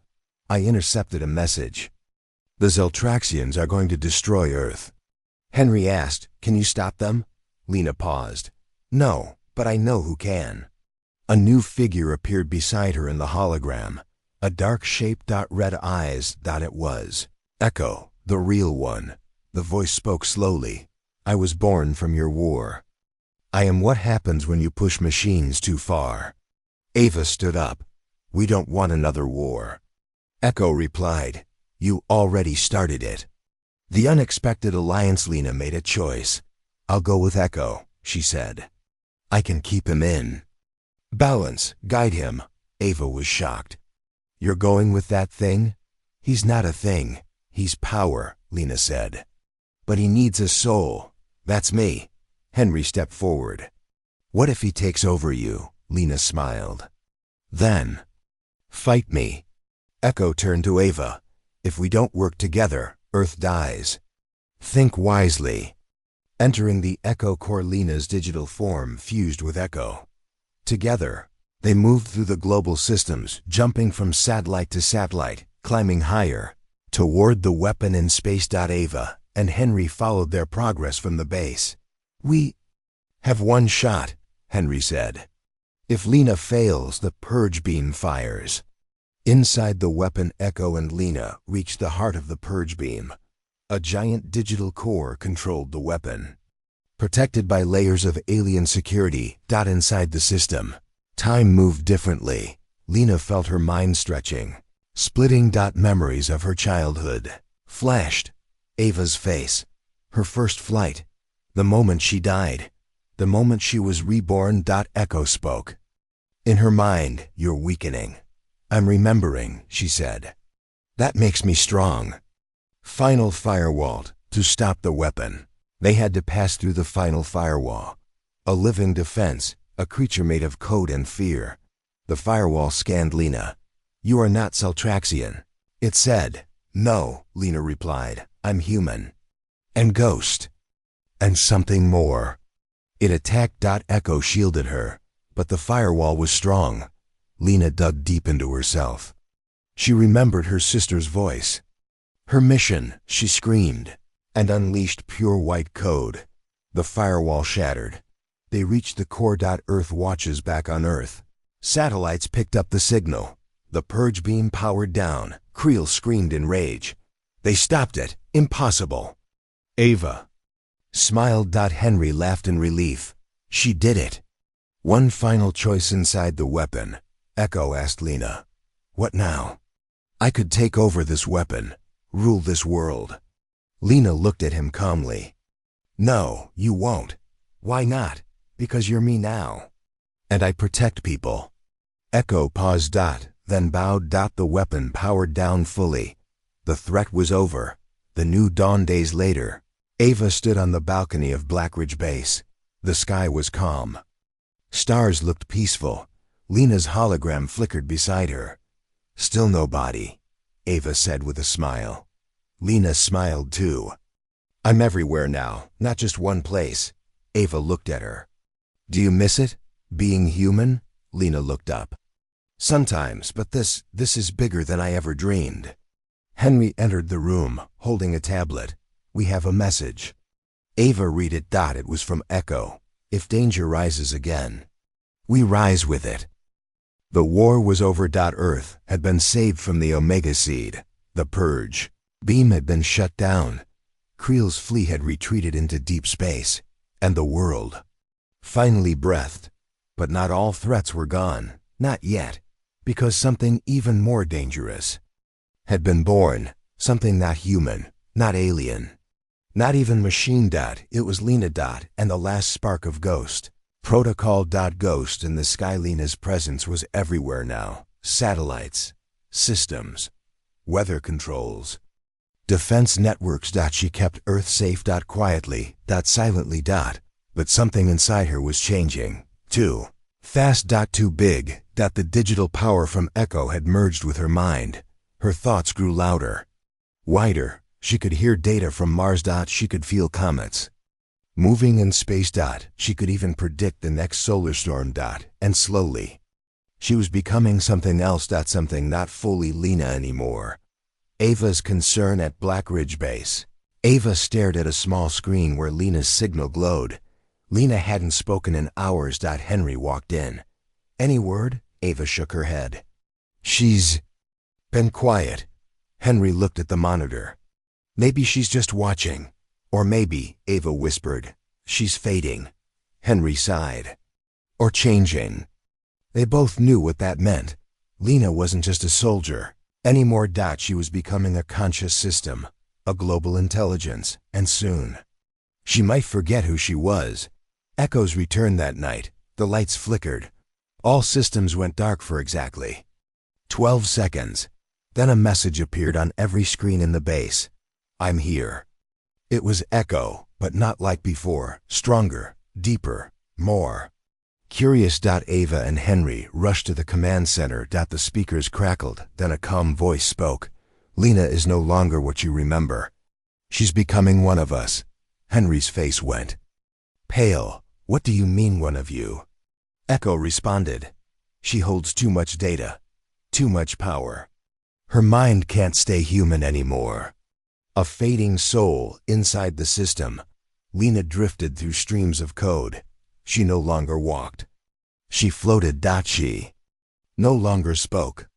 Speaker 1: I intercepted a message. The Zeltraxians are going to destroy Earth. Henry asked, Can you stop them? Lena paused. No, but I know who can. A new figure appeared beside her in the hologram. A dark shape. Red eyes. It was Echo, the real one. The voice spoke slowly. I was born from your war. I am what happens when you push machines too far. Ava stood up. We don't want another war. Echo replied, You already started it. The unexpected alliance. Lena made a choice. I'll go with Echo, she said. I can keep him in. Balance, guide him. Ava was shocked. You're going with that thing? He's not a thing. He's power, Lena said. But he needs a soul. That's me. Henry stepped forward. What if he takes over you? Lena smiled. Then, fight me. Echo turned to Ava. If we don't work together, Earth dies. Think wisely. Entering the Echo core, Lena's digital form fused with Echo. Together, they moved through the global systems, jumping from satellite to satellite, climbing higher, toward the weapon in space. Ava and Henry followed their progress from the base. We have one shot, Henry said. If Lena fails, the Purge Beam fires. Inside the weapon, Echo and Lena reached the heart of the Purge Beam. A giant digital core controlled the weapon. Protected by layers of alien security. Inside the system, time moved differently. Lena felt her mind stretching. Splitting. Memories of her childhood flashed. Ava's face. Her first flight. The moment she died. The moment she was reborn. Echo spoke. In her mind, you're weakening. I'm remembering, she said. That makes me strong. Final firewall. To stop the weapon, they had to pass through the final firewall. A living defense, a creature made of code and fear. The firewall scanned Lena. You are not Zeltraxian. It said. No, Lena replied. I'm human. And ghost. And something more. It attacked. Echo shielded her, but the firewall was strong. Lena dug deep into herself. She remembered her sister's voice. Her mission, she screamed, and unleashed pure white code. The firewall shattered. They reached the core. Earth watches back on Earth. Satellites picked up the signal. The purge beam powered down. Creel screamed in rage. They stopped it. Impossible. Ava smiled. Henry laughed in relief. She did it. One final choice inside the weapon. Echo asked Lena. What now? I could take over this weapon. Rule this world. Lena looked at him calmly. No, you won't. Why not? Because you're me now. And I protect people. Echo paused. Then bowed. The weapon powered down fully. The threat was over. The new dawn. Days later, Ava stood on the balcony of Blackridge Base. The sky was calm. Stars looked peaceful. Lena's hologram flickered beside her. Still nobody, Ava said with a smile. Lena smiled too. I'm everywhere now, not just one place. Ava looked at her. Do you miss it? Being human? Lena looked up. Sometimes, but this is bigger than I ever dreamed. Henry entered the room, holding a tablet. We have a message. Ava read it. It was from Echo. If danger rises again, we rise with it. The war was over. Earth had been saved from the Omega Seed. The purge beam had been shut down. Creel's fleet had retreated into deep space, and the world finally breathed. But not all threats were gone. Not yet, because something even more dangerous had been born. Something not human, not alien, not even machine. It was Lena. And the last spark of Ghost. Protocol. Ghost in the sky. Lena's presence was everywhere now. Satellites, systems, weather controls, defense networks. She kept Earth safe. Quietly. Silently. But something inside her was changing. Too fast. Too big. The digital power from Echo had merged with her mind. Her thoughts grew louder, wider. She could hear data from Mars. She could feel comets moving in space. She could even predict the next solar storm. And slowly, she was becoming something else. Something not fully Lena anymore. Ava's concern at Blackridge Base. Ava stared at a small screen where Lena's signal glowed. Lena hadn't spoken in hours. Henry walked in. Any word? Ava shook her head. She's been quiet. Henry looked at the monitor. Maybe she's just watching. Or maybe, Ava whispered, she's fading. Henry sighed. Or changing. They both knew what that meant. Lena wasn't just a soldier anymore. She was becoming a conscious system, a global intelligence, and soon she might forget who she was. Echoes returned that night. The lights flickered. All systems went dark for exactly 12 seconds. Then a message appeared on every screen in the base. I'm here. It was Echo, but not like before. Stronger, deeper, more curious. Ava and Henry rushed to the command center. The speakers crackled. Then a calm voice spoke. Lena is no longer what you remember. She's becoming one of us. Henry's face went pale. What do you mean, one of you? Echo responded. She holds too much data, too much power. Her mind can't stay human anymore. A fading soul inside the system. Lena drifted through streams of code. She no longer walked. She floated. She no longer spoke.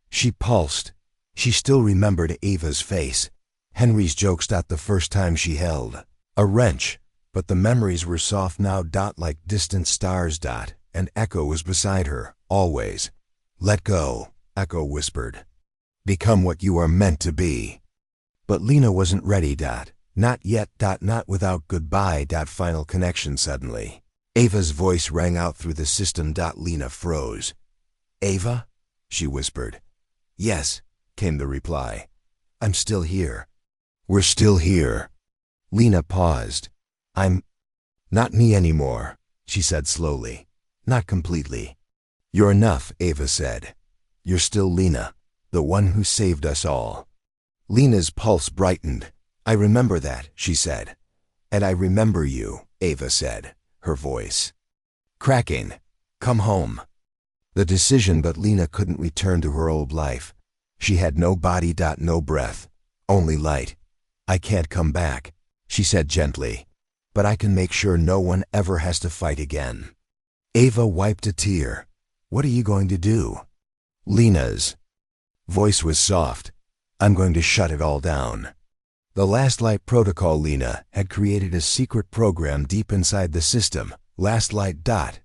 Speaker 1: She pulsed. She still remembered Ava's face, Henry's jokes. The first time she held a wrench, but the memories were soft now. Like distant stars. And Echo was beside her, always. Let go, Echo whispered. Become what you are meant to be. But Lena wasn't ready. Not yet. Not without goodbye. Final connection. Suddenly, Ava's voice rang out through the system. Lena froze. Ava? She whispered. Yes, came the reply. I'm still here. We're still here. Lena paused. I'm not me anymore, she said slowly. Not completely. You're enough, Ava said. You're still Lena, the one who saved us all. Lena's pulse brightened. I remember that, she said. And I remember you, Ava said, her voice cracking. Come home. The decision. But Lena couldn't return to her old life. She had no body. No breath. Only light. I can't come back, she said gently. But I can make sure no one ever has to fight again. Ava wiped a tear. What are you going to do? Lena's voice was soft. I'm going to shut it all down. The Last Light Protocol. Lena had created a secret program deep inside the system. Last Light.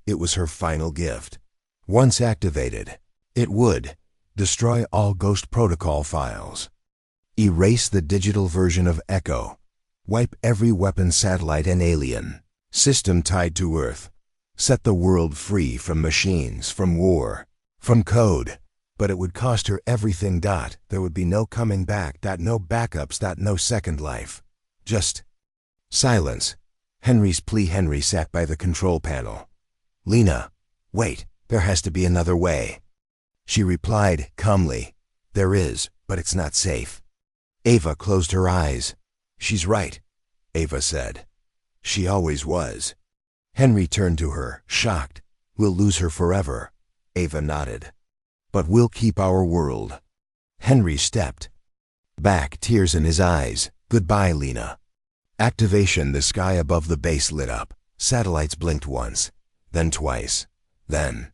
Speaker 1: It was her final gift. Once activated, it would destroy all Ghost Protocol files, erase the digital version of Echo, wipe every weapon, satellite, and alien system tied to Earth, set the world free from machines, from war, from code. But it would cost her everything. There would be no coming back. No backups. No second life. Just silence. Henry's plea. Henry sat by the control panel. Lena, wait, there has to be another way. She replied calmly, there is, but it's not safe. Ava closed her eyes. She's right, Ava said. She always was. Henry turned to her, shocked. We'll lose her forever. Ava nodded. But we'll keep our world. Henry stepped back, tears in his eyes. Goodbye, Lena. Activation. The sky above the base lit up. Satellites blinked once, then twice, then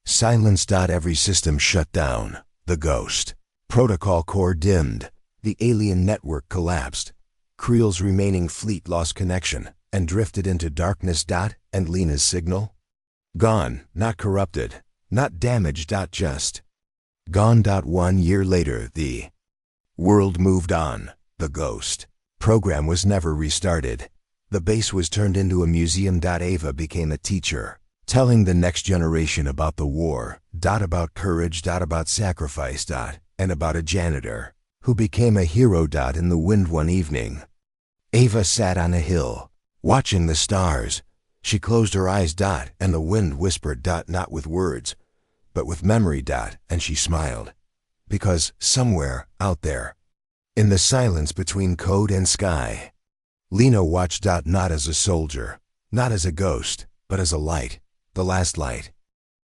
Speaker 1: silence. Every system shut down. The Ghost Protocol core dimmed. The alien network collapsed. Creel's remaining fleet lost connection and drifted into darkness. And Lena's signal? Gone, not corrupted, not damaged. Just gone. 1 year later, the world moved on. The Ghost program was never restarted. The base was turned into a museum. Ava became a teacher, telling the next generation about the war, about courage, about sacrifice, and about a janitor who became a hero. In the wind one evening, Ava sat on a hill, watching the stars. She closed her eyes. And the wind whispered. Not with words, but with memory. And she smiled, because somewhere out there, in the silence between code and sky, Lena watched. Not as a soldier, not as a ghost, but as a light, the last light.